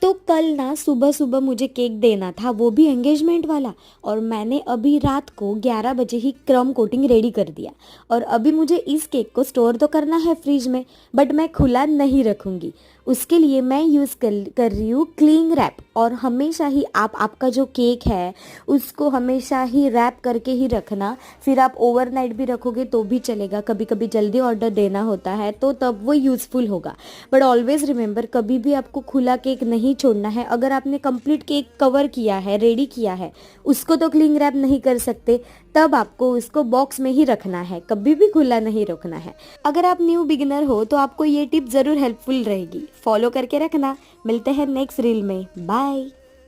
तो कल ना सुबह सुबह मुझे केक देना था, वो भी एंगेजमेंट वाला। और मैंने अभी रात को 11 बजे ही क्रम कोटिंग रेडी कर दिया। और अभी मुझे इस केक को स्टोर तो करना है फ्रिज में, बट मैं खुला नहीं रखूँगी। उसके लिए मैं यूज़ कर रही हूँ क्लिंग रैप। और हमेशा ही आप आपका जो केक है उसको हमेशा ही रैप करके ही रखना। फिर आप ओवरनाइट भी रखोगे तो भी चलेगा, कभी कभी जल्दी ऑर्डर देना होता है तो तब वो यूज़फुल होगा। बट ऑलवेज रिमेंबर, कभी भी आपको खुला केक नहीं छोड़ना है। अगर आपने कंप्लीट केक कवर किया है, रेडी किया है, उसको तो क्लिंग रैप नहीं कर सकते, तब आपको उसको बॉक्स में ही रखना है, कभी भी खुला नहीं रखना है। अगर आप न्यू बिगिनर हो तो आपको ये टिप ज़रूर हेल्पफुल रहेगी, फॉलो करके रखना। मिलते हैं नेक्स्ट रील में, बाय।